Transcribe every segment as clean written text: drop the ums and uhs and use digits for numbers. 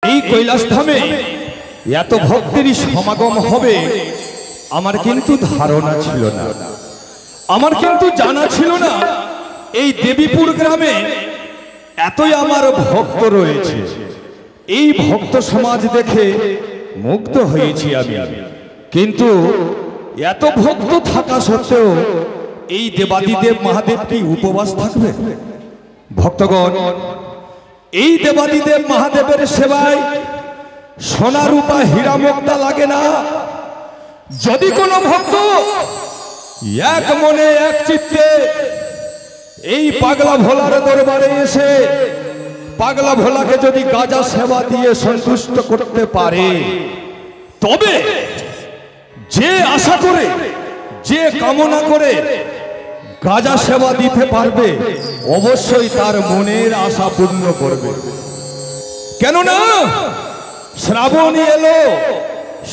এই কৈলাস ধামে এত ভক্তেরই সমাগম হবে আমার কিন্তু ধারণা ছিল না, আমার কিন্তু জানা ছিল না এই দেবীপুর গ্রামে এতই আমার ভক্ত রয়েছে। এই ভক্ত সমাজ দেখে মুগ্ধ হয়েছি আমি। কিন্তু এত ভক্ত থাকা সত্ত্বেও এই দেবাদিদেব মহাদেব কি উপবাস থাকবে? ভক্তগণ, এই দেবাদিদেব মহাদেবের সেবায় সোনা রূপা হীরা মুক্তা লাগে না। যদি কোনো ভক্ত এক মনে এক চিত্তে এই পাগলা ভোলার দরবারে এসে পাগলা ভোলাকে যদি গাজা সেবা দিয়ে সন্তুষ্ট করতে পারে, তবে যে আশা করে যে কামনা করে গাজা সেবা দিতে পারবে অবশ্যই তার মনের আশা পূর্ণ করবে। কেননা শ্রাবণী এলো,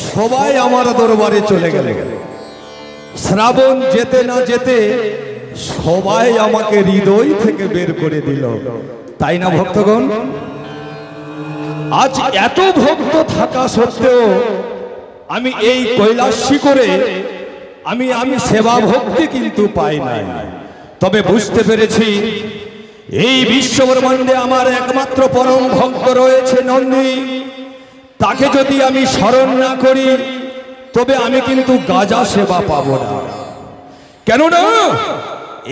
সবাই আমার দরবারে চলে গেল। শ্রাবণ যেতে না যেতে সবাই আমাকে হৃদয় থেকে বের করে দিল, তাই না ভক্তগণ? আজ এত ভক্ত থাকা সত্ত্বেও আমি এই কৈলাস শিখরে আমি সেবা ভক্তি কিন্তু পাই নাই। তবে বুঝতে পেরেছি এই বিশ্বব্রহ্মাণ্ডে আমার একমাত্র পরম ভক্ত রয়েছে নন্দী। তাকে যদি আমি স্মরণ না করি তবে আমি কিন্তু গাজা সেবা পাবো না। কেননা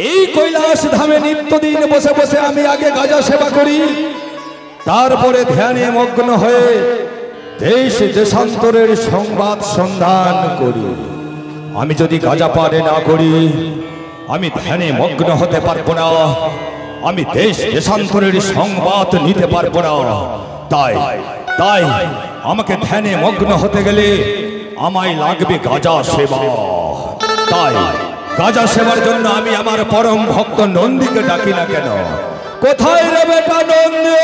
এই কৈলাস ধামে নিত্যদিন বসে বসে আমি আগে গাজা সেবা করি, তারপরে ধ্যানে মগ্ন হয়ে দেশ দেশান্তরের সংবাদ সন্ধান করি। আমি যদি গাজা পারে না করি আমি ধ্যানে মগ্ন হতে পারবো না, আমি দেশ দেশান্তরের সংবাদ নিতে পারবো না। তাই তাই আমাকে ধ্যানে মগ্ন হতে গেলে আমায় লাগবে গাজা সেবা। তাই গাজা সেবার জন্য আমি আমার পরম ভক্ত নন্দীকে ডাকি না কেন? কোথায় রে বেটা নন্দী?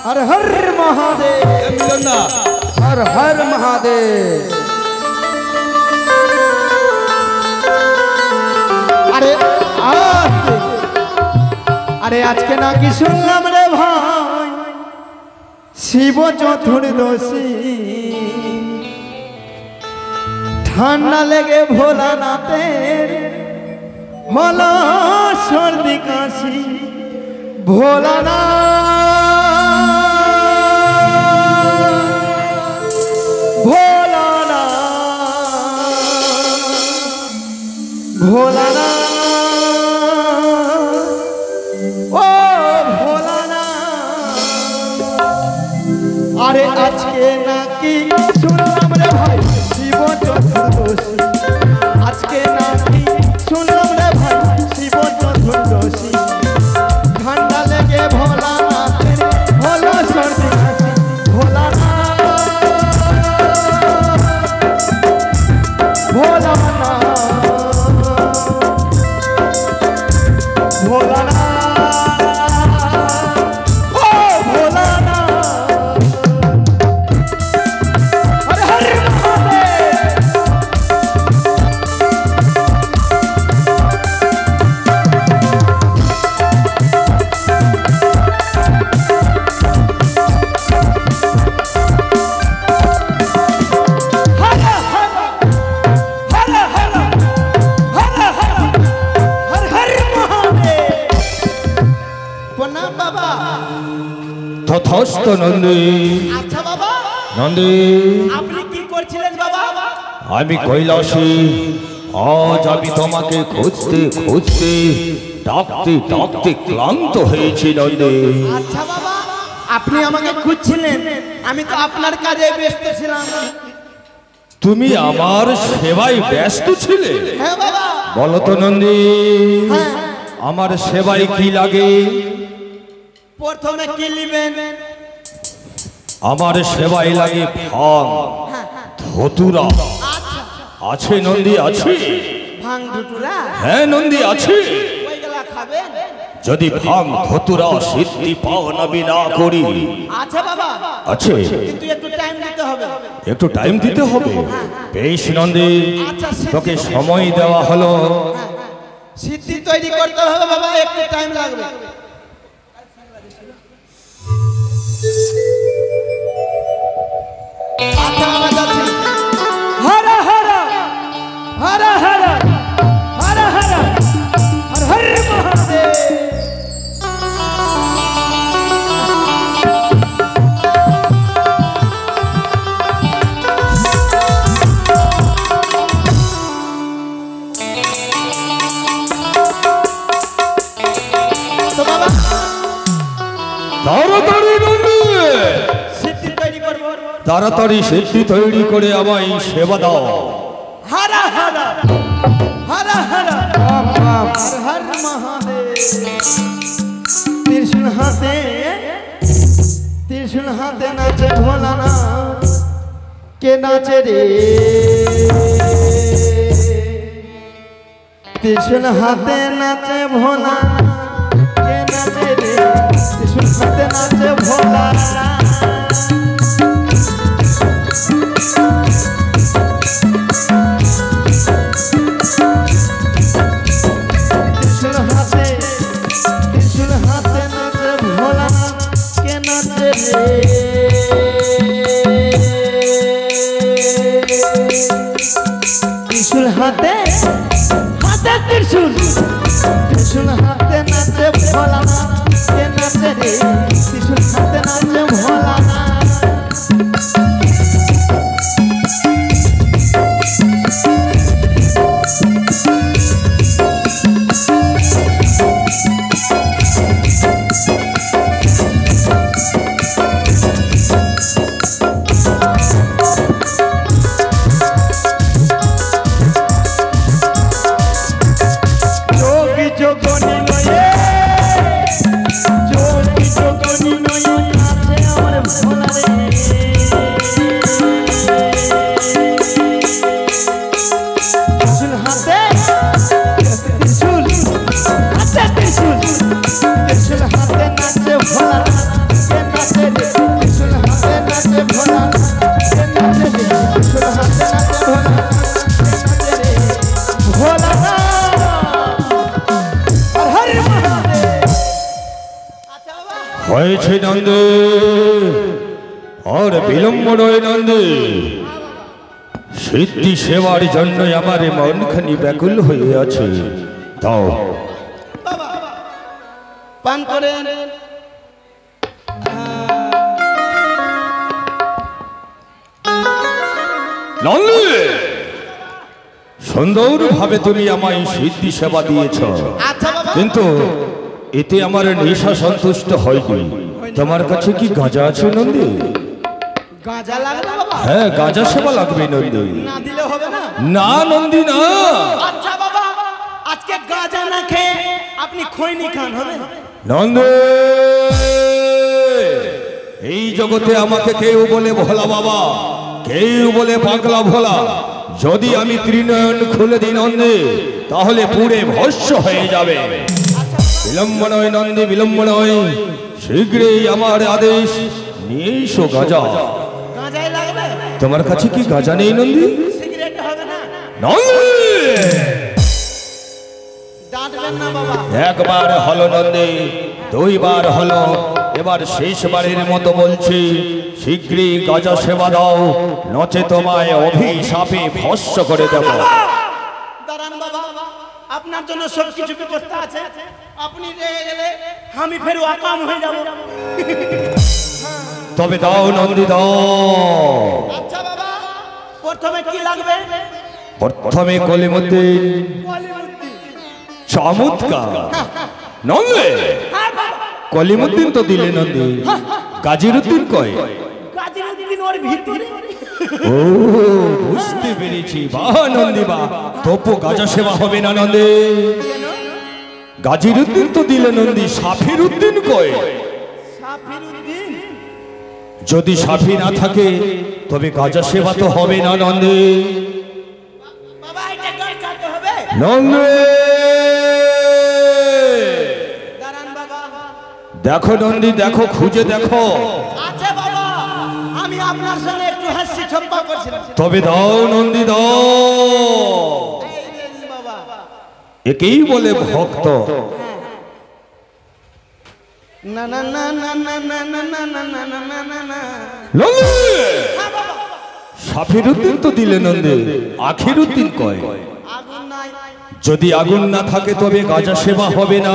हर हर महादेव, हर हर महादेव। अरे अरे आज के ना कि सुनलाम रे भाई शिव चतुर्दशी ঠান্ডা লেগে ভোলানাথের হলো সর্দি কাশি। ভোলানা ও ভোলানা, আরে আজকে নাকি শুনলাম রে ভাই শিব চতুর্দশী, আজকে নাকি শুনলাম রে ভাই শিব চতুর্দশী ঠান্ডা লেগে ভোলানাথের হলো সর্দি কাশি। ভোলানা ভোলানা ভোলানা ও ভোলানা, হরে হরে মহাদেব। তথাস্ত নন্দী। আচ্ছা বাবা, নন্দী আপনি কি করছিলেন বাবা? আমি কৈলাসে আজ আমি তোমাকে খুঁজতে খুঁজতে ডাকতে ডাকতে ক্লান্ত হয়েছি নন্দী। আচ্ছা বাবা, আপনি আমাকে খুঁজছিলেন, আমি তো আপনার কাজে ব্যস্ত ছিলাম। তুমি আমার সেবায় ব্যস্ত ছিলে? হ্যাঁ বাবা। বলো তো নন্দী, হ্যাঁ। আমার সেবায় কি লাগে? প্রথমে কি নেবেন? আমার সেবায় লাগে ভাং ধতুরা। আছে নন্দী? আছে। ভাং ধতুরা? হ্যাঁ নন্দী আছে। ওইগুলা খাবেন? যদি ভাঙ ধতুরা সিদ্ধি পাওনা বিনা করি। আচ্ছা বাবা, আছে কিন্তু একটু টাইম দিতে হবে। একটু টাইম দিতে হবে। বেশ নন্দী, আচ্ছা, তোকে সময় দেওয়া হলো। সিদ্ধি তৈরি করতে হবে বাবা, একটু টাইম লাগবে। আচ্ছা বাবা, যাচ্ছি। হর হর হর হর হর হর হর হর মহাদেব। তো বাবা, তাড়াতাড়ি নন্দী, সিদ্ধি তৈরি করবো। তাড়াতাড়ি সিদ্ধি তৈরি করে আমায় সেবা দাও। হারা হারা হারা হারা বাপ বাপ। হর হর মহাদেব। ত্রিশূল হাতে, ত্রিশূল হাতে নাচে ভোলানাথ। কে নাচে রে? ত্রিশূল হাতে নাচে ভোলানাথ। কে নাচে রে? ত্রিশূল হাতে নাচে ভোলানাথ। ত্রিশূল হাতে, ত্রিশূল হাতে নাচে ভোলানাথ। কে নাচে রে? ত্রিশূল হাতে, হাতে ত্রিশূল, ত্রিশূল হাতে নাচে ভোলানাথ। কে নাচে রে? ত্রিশূল হাতে নাচে ভোলানাথ। যোগী যোগনী নয়ে, যোগী যোগনী নয়ে নাচে আমার ভোলা রে। ত্রিশূল হাতে, ত্রিশূল হাতে ত্রিশূল, ত্রিশূল হাতে নাচে ভোলা। কে নাচে রে? ত্রিশূল হাতে নাচে ভোলা। কে নাচে রে? ত্রিশূল হাতে নাচে ভোলা। কে নাচে রে? ভোলানাথ। হর হর মহাদেব। আচ্ছা বাবা, হয়েছে নন্দী, আর বিলম্ব নয় নন্দী। সিদ্ধি সেবার জন্য আমার মনখানি ব্যাকুল হয়ে আছে। তাও বাবা পান করেন। নন্দী, সুন্দর ভাবে তুমি আমায় সিদ্ধি সেবা দিয়েছ, আচ্ছা বাবা, কিন্তু এতে আমার নেশা সন্তুষ্ট হয়নি। তোমার কাছে কি গাঁজা আছে নন্দী? গাঁজা লাগবে বাবা? হ্যাঁ, গাঁজা সেবা লাগবে নন্দী। না দিলে হবে না। না নন্দী না। আচ্ছা বাবা, আজকে গাঁজা না খেয়ে আপনি খৈনি খান, হবে? নন্দী, এই জগতে আমাকে কেউ বলে ভোলা বাবা, কেউ বলে পাগলা ভোলা। যদি আমি ত্রিনয়ন খুলে দিই নন্দী, তাহলে পুড়ে ভস্য হয়ে যাবে। বিলম্ব নয় নন্দী, বিলম্ব নয়, শীঘ্রই আমার আদেশ নিয়ে এসো গাঁজা। গাঁজাই লাগবে? তোমার কাছে কি গাঁজা নেই নন্দী? সিগারেট হবে না? নন্দী, ডাঁটবেন না বাবা। একবার হলো নন্দী, দুইবার হলো, এবার শেষবারের মতো বলছি, শীঘ্রই গাঁজা সেবা দাও, নচে তোমায় অভিশাপে ভস্য করে দেব। দাঁড়ান বাবা, আপনার জন্য সব কিছু ব্যবস্থা আছে। আপনি রেগে গেলে আমি ফের অকাম হয়ে যাব। তবে দাও নন্দী দাও। আচ্ছা বাবা, প্রথমে কি লাগবে? প্রথমে কলিমুদ্দিন। কলিমুদ্দিন। চমৎকার নন্দী, হ্যাঁ বাবা, কলিমুদ্দিন তো দিলে নন্দী, গাজিরুদ্দিন কয়? গাজিরুদ্দিন ওর ভিতরে। ও, বুঝতে পেরেছি। বাহ নন্দী বাহ, তবু গাঁজা সেবা হবে না নন্দী। গাজিরুদ্দিন তো দিলে নন্দী, সাফির উদ্দিন কয়? সাফির উদ্দিন। যদি সাফি না থাকে তবে গাঁজা সেবা তো হবে না নন্দী। বাবা এটা গাঁজাতে হবে। নন্দী, দেখো নন্দী, দেখো, খুঁজে দেখো। আচ্ছা বাবা, আমি আপনার সঙ্গে একটু হাসি ঠাট্টা করছিলাম। তবে দাও নন্দী, দাও। এই যে বাবা, একেই বলে ভক্ত। না না না না না না না না না না না না না না। নন্দী, হ্যাঁ বাবা, সাফিরউদ্দিন তো দিলে নন্দী, আখিরউদ্দিন কয়। আগুন নাই। যদি আগুন না থাকে তবে গাজা সেবা হবে না।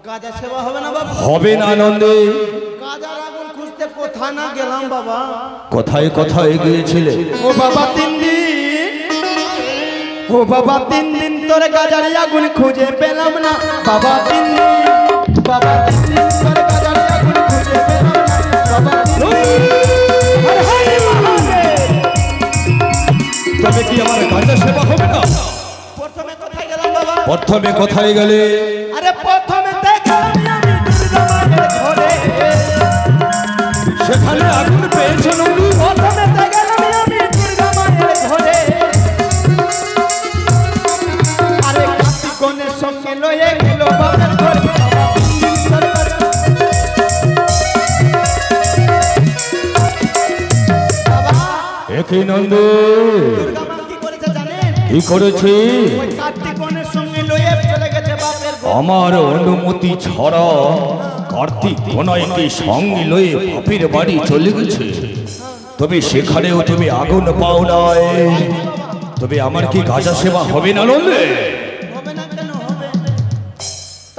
গাজা সেবা হবে না বাবা? হবে না নন্দী। গাজার আগুন খুঁজতে কোথায় না গেলাম বাবা। কোথায় কোথায় গিয়েছিলে? ও বাবা 3 দিন, ও বাবা 3 দিন তোর গাজার আগুন খুঁজে পেলাম না বাবা। 3 দিন, বাবা 3 দিন তোর গাজার আগুন খুঁজে পেলাম না বাবা। 3 দিন। হর হর মহাদেব। তবে কি আমার গাজা সেবা হবে না? প্রথমে কোথায় গেলাম বাবা? প্রথমে কোথায় গেলে? আরে প্রথমে দেখলাম আমি দুর্গা মায়ের ঘরে। সেখানে আগুন পেয়েছ নন্দী? প্রথমে দেখলাম আমি দুর্গা মায়ের ঘরে। আরে কার্তিক গণের সঙ্গে লয়ে গেল বাবার ঘরে। একই নন্দী, দুর্গা মা কি করেছে জানেন? কি করেছি? ওই কার্তিক গণের সঙ্গে লয়ে চলে গেছে বাপের ঘরে। আমার অনুমতি ছাড়া কার্তিক গণাইকে সঙ্গে লয়ে বাপের বাড়ি চলে গেছে। তবে সেখানেও তুমি আগুন পাও নাই। তবে আমার কি গাজা সেবা হবে না নন্দী? হবে না কেন হবে?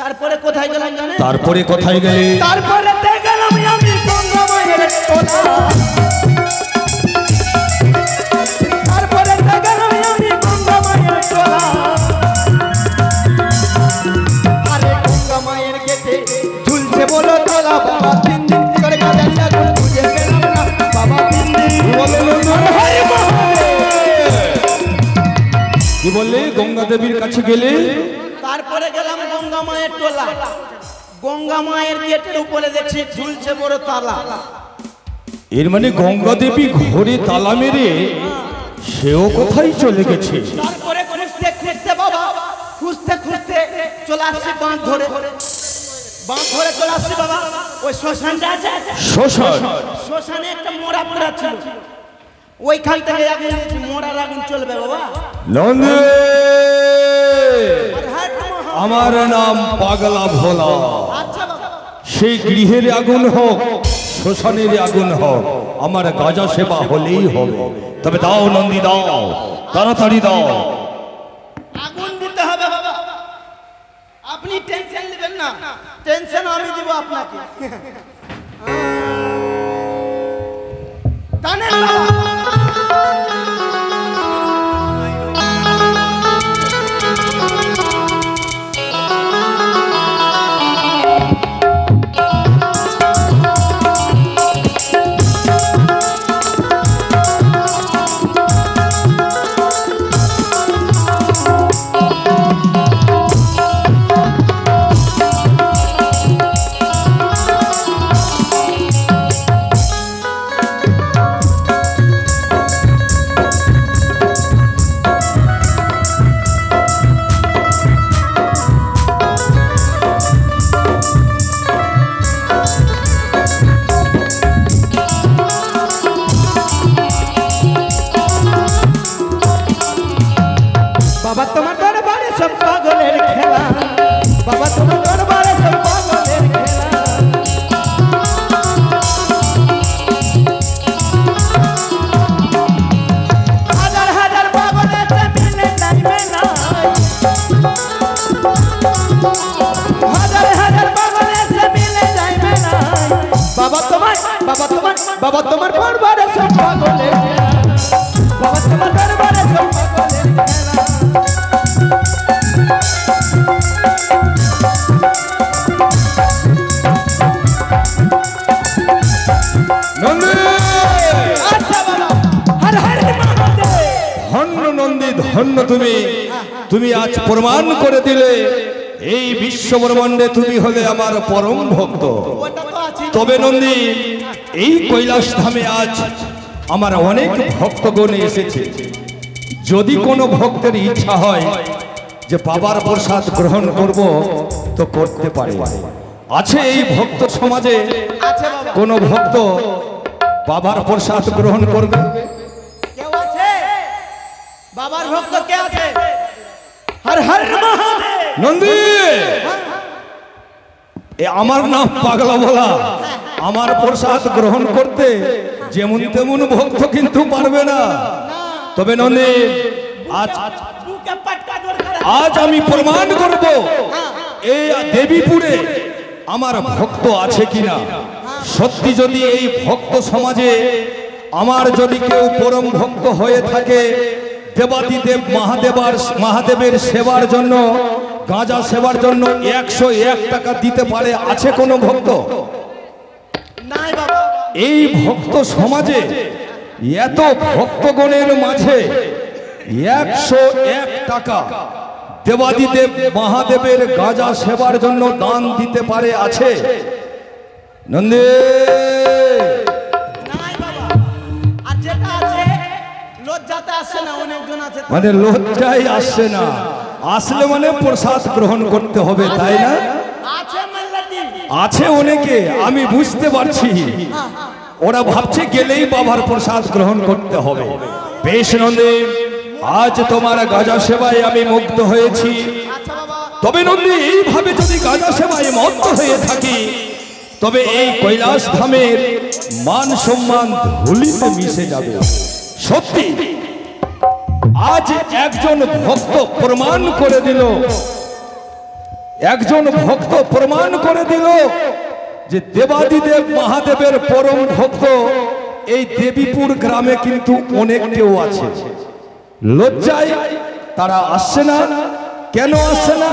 তারপরে কোথায় গেলাম জানেন? তারপরে কোথায় গেলে? তারপরে দেখলাম আমি গঙ্গা মায়ের তোলা। তারপরে দেখলাম আমি গঙ্গা মায়ের তোলা। আরে গঙ্গা মায়ের গেটে ঝুলছে বলো তোলা বাবা। 3 দিন করে গাজার আগুন খুঁজে পেলাম না বাবা। 3 দিন। কি বললে? গঙ্গা দেবীর কাছে গেলে? তারপরে গেলাম গঙ্গা মায়ের তোলা। গঙ্গা মায়ের গেটের উপরে দেখছি ঝুলছে বড় তালা। এর মানে গঙ্গা দেবী ঘরে তালা মেরে সেও কোথায় চলে গেছে? তারপরে খুঁজতে খুঁজতে বাবা, খুঁজতে খুঁজতে চলে আসছি বাঁধ ধরে। বাঁধ ধরে চলে আসছি বাবা। ওই শ্মশানটা আছে, শ্মশান। শ্মশানে একটা মোড়া পোড়া ছিল। ওইখান থেকে আগুন দিয়েছি। মোড়ার আগুন চলবে বাবা? নন্দী, আর হাট মহা- আমার নাম পাগলা ভোলা। আচ্ছা বাবা, সেই গৃহের আগুন হোক, শ্মশানের আগুন হোক, আমার গাজা সেবা হলেই হবে। তবে দাও নন্দী, দাও, তাড়াতাড়ি দাও। আগুন দিতে হবে বাবা। আপনি টেনশন নেবেন না, টেনশন আমি দিব আপনাকে। টানেন বাবা। বাবা তোমার দরবারে সব পাগলের খেলা। বাবা তোমার দরবারে সব পাগলের খেলা। হাজার হাজার পাগল আছে মিলে টাইমে নাই। হাজার হাজার পাগল আছে মিলে টাইমে নাই। বাবা তোমার, বাবা তোমার, বাবা তোমার দরবারে সব পাগলের খেলা। বাবা তোমার দরবারে সব পাগলের খেলা। নন্দী, আচ্ছা বাবা, হর হর মহাদেব। ধন্য নন্দী, ধন্য তুমি। তুমি আজ প্রমাণ করে দিলে এই বিশ্ব ব্রহ্মাণ্ডে তুমি হলে আমার পরম ভক্ত। ওটা তো আছে। তবে নন্দী, এই কৈলাস ধামে আজ আমার অনেক ভক্তগণ এসেছে। যদি কোনো ভক্তের ইচ্ছা হয় যে বাবার প্রসাদ গ্রহণ করব, তো করতে পারে। আছে এই ভক্ত সমাজে আছে বাবা। কোন ভক্ত বাবার প্রসাদ গ্রহণ করবে? কেউ আছে? বাবার ভক্ত কে আছে? হর হর মহাদেব। নন্দী, এ আমার নাম পাগলা বলা। আমার প্রসাদ গ্রহণ করতে যেমন তেমন ভক্ত কিন্তু পারবে না। তবে নন্দী, আজ বুকে পাটকা দরকার। আজ আমি প্রমাণ করব এই দেবীপুরে আমার ভক্ত আছে কিনা। সত্যি যদি এই ভক্ত সমাজে আমার যদি কেউ পরম ভক্ত হয়ে থাকে, দেবাদিদেব মহাদেবের সেবার জন্য, গাঁজা সেবার জন্য 101 টাকা দিতে পারে, আছে কোনো ভক্ত? নাই বাবা। এই ভক্ত সমাজে এত ভক্তগণের মাঝে 101 টাকা দেবাদিদেব মহাদেবের গাঁজা সেবার জন্য দান দিতে পারে, আছে? নন্দী, নাই বাবা। আর যেটা আছে লজ্জাতে আসছে না, অনেকজন আছে। মানে লজ্জাই আসছে না, আসলে মানে প্রসাদ গ্রহণ করতে হবে, তাই না? আছে মাল্লাটি। আছে অনেকে, আমি বুঝতে পারছি। ওরা ভাবছে গেলেই বাবার প্রসাদ গ্রহণ করতে হবে। বেশ নন্দী, আজ তোমার গাঁজা সেবায় আমি মুগ্ধ হয়েছি। আচ্ছা বাবা। তবে নন্দী, এইভাবে যদি গাঁজা সেবায় মত্ত হয়ে থাকি, তবে এই কৈলাস ধামের মান সম্মান ধুলিতে মিশে যাবে। সত্যি আজ একজন ভক্ত প্রমাণ করে দিল, একজন ভক্ত প্রমাণ করে দিল যে দেবাদিদেব মহাদেবের পরম ভক্ত এই দেবীপুর গ্রামে কিন্তু অনেক কেউ আছে। লজ্জায় তারা আসছে না। কেন আসছে না?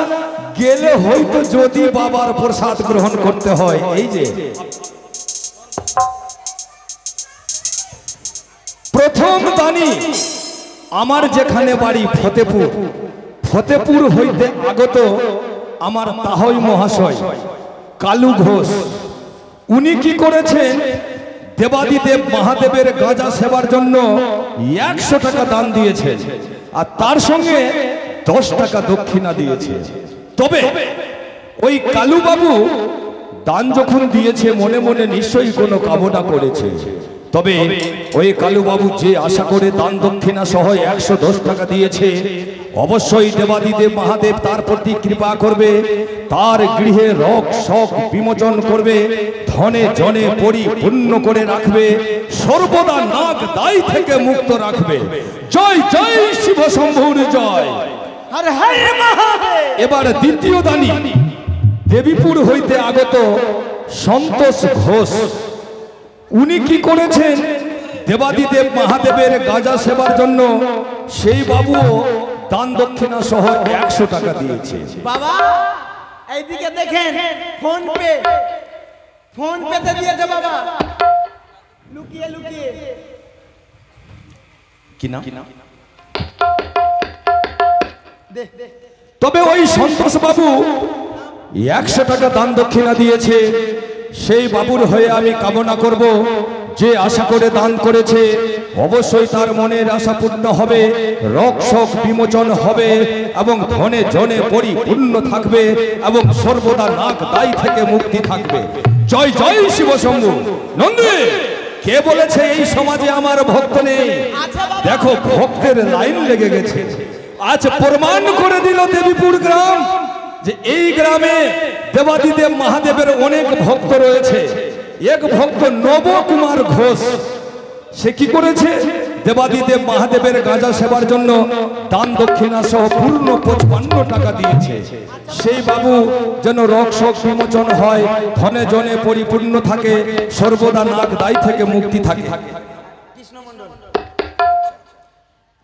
গেলে হয়তো যদি বাবার প্রসাদ গ্রহণ করতে হয়। এই যে প্রথম দানি আমার যেখানে বাড়ি ফতেপুর, ফতেপুর হইতে আগত আমার তাহই মহাশয় কালু ঘোষ, উনি কি করেছেন? দেবাদিদেব মহাদেবের গাঁজা সেবার জন্য 100 টাকা দান দিয়েছেন, আর তার সঙ্গে 10 টাকা দক্ষিণা দিয়েছে। তবে ওই কালু বাবু দান যখন দিয়েছে, মনে মনে নিশ্চয়ই কোনো কামনা করেছে। তবে ওই কালু বাবু যে আশা করে দান দক্ষিণা সহ 110 টাকা দিয়েছে, অবশ্যই দেবাদিদেব মহাদেব তার প্রতি কৃপা করবে, তার গৃহে রোগ শোক বিমোচন করবে, ধনে জনে পরিপূর্ণ করে রাখবে, সর্বদা নাগ দায় থেকে মুক্ত রাখবে। জয় জয় শিব শম্ভুর জয়। হর হর মহাদেব। এবার দ্বিতীয় দানি দেবীপুর হইতে আগত সন্তোষ ঘোষ, উনি কি করেছেন? দেবাদিদেব মহাদেবের গাঁজা সেবার জন্য সেই বাবুও দান দক্ষিণা সহ 100 টাকা দিয়েছে। বাবা এইদিকে দেখেন, ফোন পেতে দিয়েছে বাবা, লুকিয়ে লুকিয়ে। কিনা দে। তবে ওই সন্তোষ বাবু 100 টাকা দান দক্ষিণা দিয়েছে। সেই বাবুর হয়ে আমি কামনা করব, যে আশা করে দান করেছে অবশ্যই তার মনের আশা পূর্ণ হবে, রোগ শোক বিমোচন হবে, এবং ধনে জনে পরিপূর্ণ থাকবে, এবং সর্বদা নাগ দায় থেকে মুক্তি থাকবে। জয় জয় শিব শম্ভু। নন্দী, কে বলেছে এই সমাজে আমার ভক্ত নেই? দেখো ভক্তের লাইন লেগে গেছে। আজ প্রমাণ করে দিল দেবীপুর গ্রাম যে এই গ্রামে দেবাদিদেব মহাদেবের অনেক ভক্ত রয়েছে। এক ভক্ত নবকুমার ঘোষ, সে কি করেছে? দেবাদিদেব মহাদেবের গাঁজা সেবার জন্য দান দক্ষিণা সহ পূর্ণ 55 টাকা দিয়েছে। সেই বাবু যেন রোগ শোক বিমোচন হয়, ধনে জনে পরিপূর্ণ থাকে, সর্বদা নাগ দায় থেকে মুক্তি থাকে।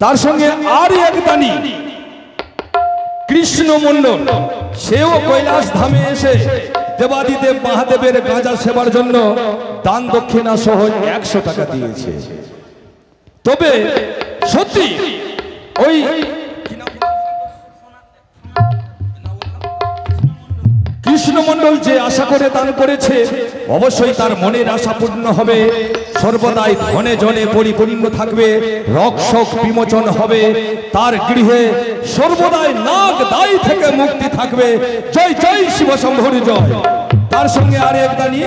তার সঙ্গে আর এক দানি কৃষ্ণ মণ্ডল, সেও কৈলাস ধামে এসে দেবাদিদেব মহাদেবের গাঁজা সেবার জন্য দান দক্ষিণা সহ 100 টাকা দিয়েছে। তবে সত্যি ওই কৃষ্ণমণ্ডল যে আশা করে দান করেছে অবশ্যই তার মনের আশা পূর্ণ হবে, সর্বদাই ধনে জনে পরিপূর্ণ থাকবে, রোগ শোক বিমোচন হবে, তার গৃহে সর্বদাই নাগ দায় থেকে মুক্তি থাকবে। জয় জয় শিব শম্ভুর জয়। তার সঙ্গে আর এক দানি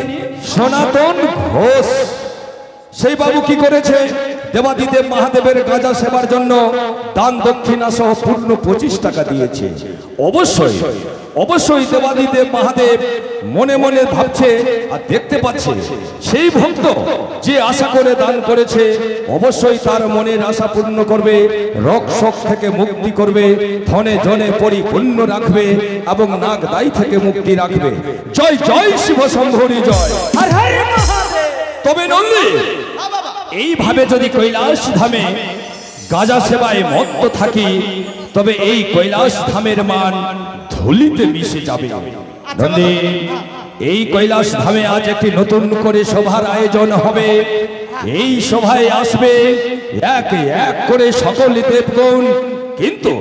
সনাতন ঘোষ। সেই বাবু কি করেছে, দেবাদিদেব মহাদেবের গাঁজা সেবার জন্য দান দক্ষিণা সহ পূর্ণ 25 টাকা দিয়েছে। অবশ্যই অবশ্যই দেবাদিদেব মহাদেব মনে মনে ভাবছে আর দেখতে পাচ্ছে সেই ভক্ত যে আশা করে দান করেছে অবশ্যই তার মনের আশা পূর্ণ করবে, রোগ শোক থেকে মুক্তি করবে, ধনে জনে পরিপূর্ণ রাখবে এবং নাগ দায় থেকে মুক্তি রাখবে। জয় জয় শিব শম্ভুরি জয়। হর হর মহাদেব। তবে নন্দী এইভাবে যদি কৈলাস ধামে গাঁজা সেবায় মত্ত থাকি তবে এই কৈলাস ধামের মান ধুলিতে মিশে যাবে। নন্দী এই কৈলাস ধামে আজ একটি নতুন করে সভার আয়োজন হবে। এই সভায় আসবে এক এক করে সকল দেবগণ, কিন্তু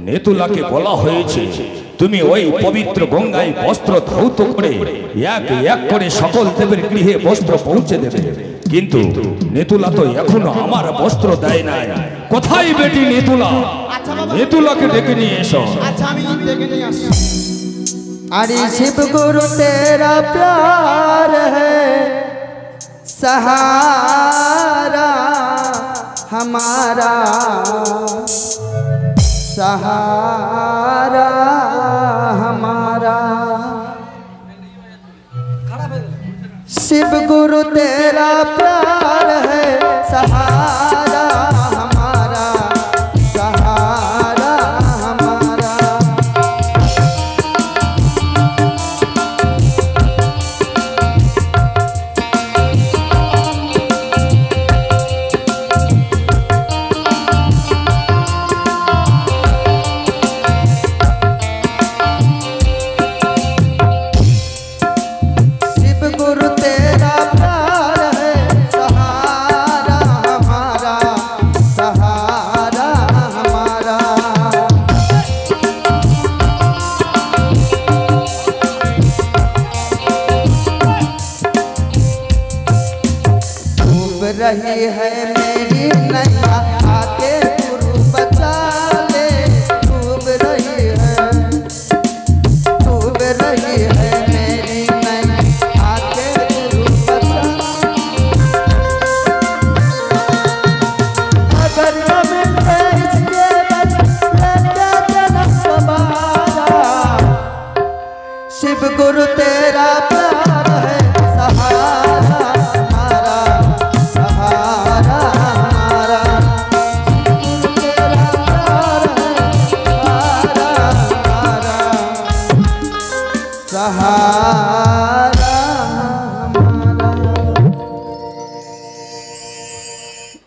নেতুলাকে বলা হয়েছে তুমি ওই পবিত্র গঙ্গায় বস্ত্র ধৌত করে এক এক করে সকল দেবের গৃহে বস্ত্র পৌঁছে দেবে। কিন্তু নেতুলা তো এখনো আমার বস্ত্র দেয় নাই। কোথায় বেটি নেতুলা? নেতুলাকে ডেকে নিয়ে এসো। আচ্ছা আমি ডেকে নিয়ে আসছি। अरे शिव गुरु तेरा प्यार है सहारा हमारा, सहारा हमारा। शिव गुरु तेरा प्यार है सहारा हमारा, सहारा हमारा। रही है मेरी नैया आके गुरु बचा ले, डूब रही है मेरी नैया आके गुरु बचा। अगर जमीन पे इसके बचते जन्म दोबारा, शिव गुरु तेरा प्यार है सहारा हमारा, सहारा हमारा। तेरा प्यार है सहारा हमारा, सहारा हमारा।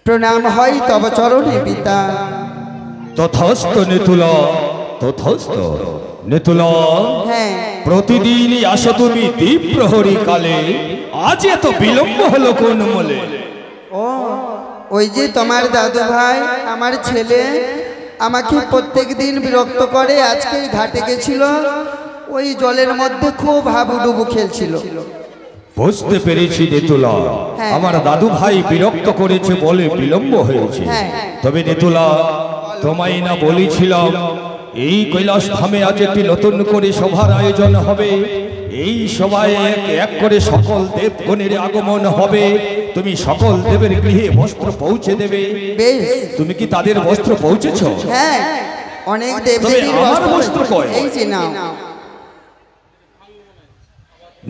प्रणाम हई तब चरणे पिता। তথাস্ত নেতুলা, তথাস্ত নেতুলা। হ্যাঁ প্রতিদিনই আসো তুমি দ্বীপ্রহরী কালে, আজ এত বিলম্ব হলো কোন মলে? ও ওই যে তোমার দাদু ভাই আমার ছেলে আমাকে প্রত্যেক দিন বিরক্ত করে। আজকে ঘাটে গেছিল, ওই জলের মধ্যে খুব হাবুডুবু খেলছিল। বুঝতে পেরেছি নেতুলা, হ্যাঁ। আমার দাদু ভাই বিরক্ত করেছে বলে বিলম্ব হয়েছে। হ্যাঁ। তবে নেতুলা তোমায় না বলেছিলাম এই কৈলাস ধামে আজ একটি নতুন করে সভার আয়োজন হবে। এই সভায় এক এক করে সকল দেবগণের আগমন হবে। তুমি সকল দেবের গৃহে বস্ত্র পৌঁছে দেবে। বেশ, তুমি কি তাদের বস্ত্র পৌঁছেছো? হ্যাঁ অনেক তবে দেবদেবীর আমার বস্ত্র কই? এই যে নাও।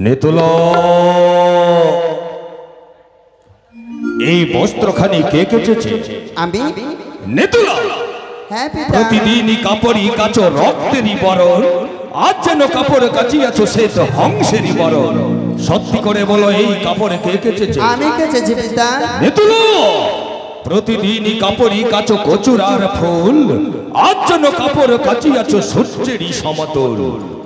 নেতুলা এই বস্ত্রখানি কে কেচেছে? আমি। নেতুলা হ্যাঁ পিতা। প্রতিদিনই কাপড়ই কাচো রক্তেরই বরণ, আজ যেন কাপড় কাচিয়াছো সে তো হংসেরই বরণ। সত্যি করে বলো এই কাপড় কে কেচেছে? আমি কেচেছি পিতা। নেতুলা প্রতিদিনই কাপড়ই কাচো কচুরার ফুল, আজ যেন কাপড় কাচিয়াছো সূর্যেরই সমতল।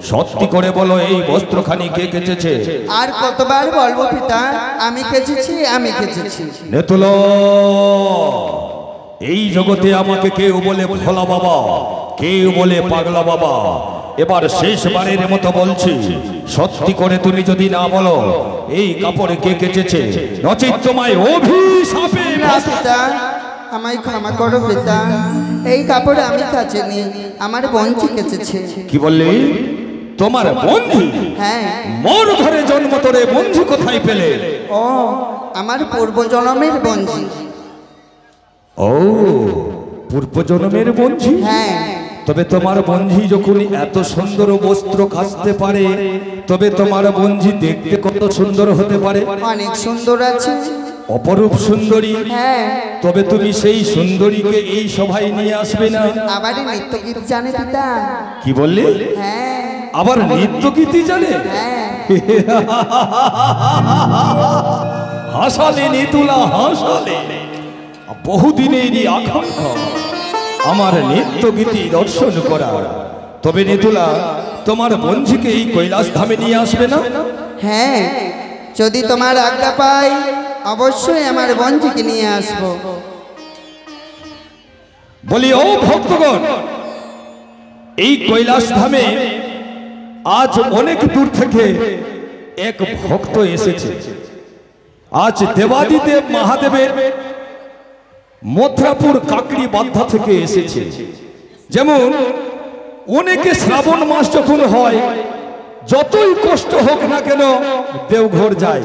সত্যি করে বলো এই বস্ত্রখানি কে কেচেছে? আর কতবার বলবো পিতা, আমি কেচেছি, আমি কেচেছি। নেতুলা এই জগতে আমাকে কেউ বলে ভোলা বাবা, কেউ বলে পাগলা বাবা। এবার শেষবারের মতো বলছি, সত্যি করে তুমি যদি না বলো এই কাপড় কে কেচেছে, নচেত তোমায় অভিশাপে না পিতা, আমায় ক্ষমা করো পিতা, এই কাপড় আমি কাচিনি, আমার বোনটি কেচেছে। কি বললি? তোমার বন্ধু? হ্যাঁ। মোর ঘরে জন্ম তোরে বন্ধু কোথায় পেলে? ও আমার পূর্বজন্মের বন্ধু। ও পূর্বজন্মের বন্ধু? হ্যাঁ। তবে তোমার বন্ধু যখন এত সুন্দর বস্ত্র কাচতে পারে, তবে তোমার বন্ধু দেখতে কত সুন্দর হতে পারে? অনেক সুন্দর আছে। অপরূপ সুন্দরী? হ্যাঁ। তবে তুমি সেই সুন্দরীকে এই সভায় নিয়ে আসবে না? আবার নৃত্য গীত জানে পিতা? কি বললে? হ্যাঁ। আবার নৃত্য গীতি জানে? হ্যাঁ। হাসালে নিতুলা হাসালে, বহুদিনেরই আকাঙ্ক্ষা আমার নৃত্য গীতি দর্শন করা। তবে নিতুলা, তোমার বন্ধুকে এই কৈলাস ধামে নিয়ে আসবে না? হ্যাঁ, যদি তোমার আজ্ঞা পাই অবশ্যই আমার বন্ধুকে নিয়ে আসবো। বলি ও ভক্তগণ, এই কৈলাস ধামে আজ অনেক দূর থেকে এক ভক্ত এসেছে। আজ দেবাদিদেব মহাদেবের মথুরাপুর কাকড়ি বাদ্ধা থেকে এসেছে। যেমন অনেকে শ্রাবণ মাস যখন হয়, যতই কষ্ট হোক না কেন দেওঘর যায়,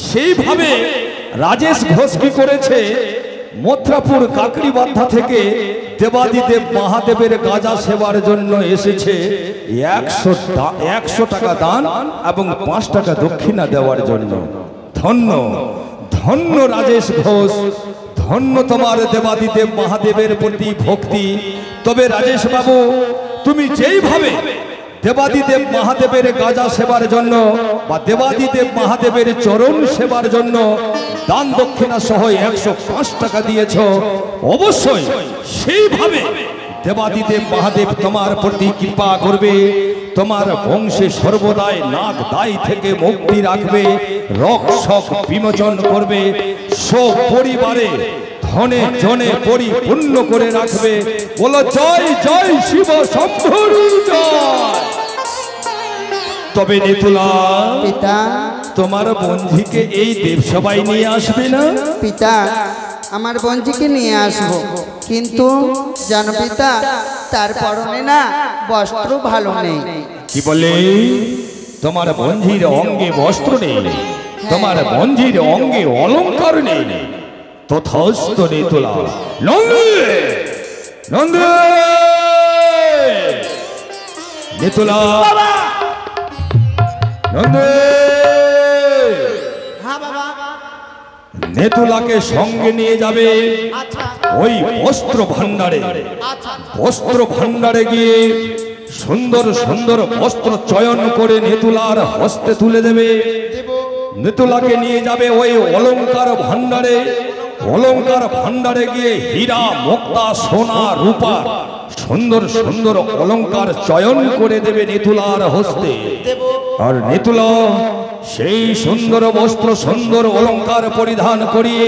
সেইভাবে রাজেশ ঘোষ কি করেছে, মথুরাপুর কাকড়ি বাদ্ধা থেকে দেবাদিদেব মহাদেবের গাজা সেবার জন্য এসেছে 100 টাকা দান এবং 5 টাকা দক্ষিণা দেওয়ার জন্য। ধন্য ধন্য রাজেশ ঘোষ, ধন্য তোমার দেবাদিদেব মহাদেবের প্রতি ভক্তি। তবে রাজেশ বাবু, তুমি যেইভাবে দেবাদিদেব মহাদেবের গাজা সেবার জন্য বা দেবাদিদেব মহাদেবের চরণ সেবার জন্য দান দক্ষিণা সহ 105 টাকা দিয়েছ, অবশ্যই সেইভাবে দেবাদিদেব মহাদেব তোমার প্রতি কৃপা করবে, তোমার বংশে সর্বদাই নাগ দায় থেকে মুক্তি রাখবে, রক শক বিমোচন করবে, সব পরিবারে ধনে জনে পরিপূর্ণ করে রাখবে। বলো জয় জয় শিব শম্ভুর জয়। তবে নিতুলা পিতা, তোমার বন্ধুকে এই দেবসভায় নিয়ে আসবে না? পিতা আমার বন্ধুকে নিয়ে আসবো, কিন্তু জানো পিতা তার পরনে না বস্ত্র ভালো নেই। কি বলে? তোমার বন্ধুর অঙ্গে বস্ত্র নেই, তোমার বন্ধুর অঙ্গে অলংকার নেই? তথাস্ত নিতুলা। নন্দে নন্দে নিতুলা নন্দে। নেতুলাকে সঙ্গে নিয়ে যাবে ওই বস্ত্র ভান্ডারে। বস্ত্র ভান্ডারে গিয়ে সুন্দর সুন্দর বস্ত্র চয়ন করে নেতুলার হস্তে তুলে দেবে। নেতুলাকে নিয়ে যাবে ওই অলংকার ভান্ডারে। অলংকার ভান্ডারে গিয়ে হীরা মুক্তা সোনা রূপা সুন্দর সুন্দর অলংকার চয়ন করে দেবে নেতুলার হস্তে। আর নেতুলা সেই সুন্দর বস্ত্র সুন্দর অলংকার পরিধান করিয়ে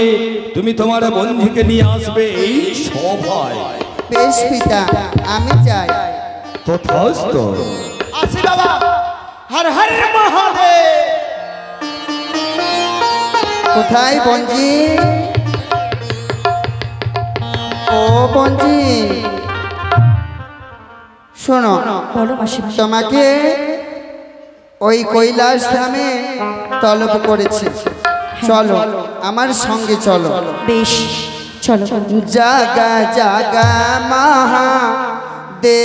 তুমি তোমার বন্ধুকে নিয়ে আসবে এই সভায়। বেশ পিতা, আমি যাই। তথাস্ত। আসি বাবা, হর হর মহাদেব। কোথায় বঞ্জি? ও বঞ্জি, শোনো, তোমাকে ওই কৈলাস ধামে তলব করেছে, চলো আমার সঙ্গে চলো। বেশ, চলো। জাগা জাগা মহা দে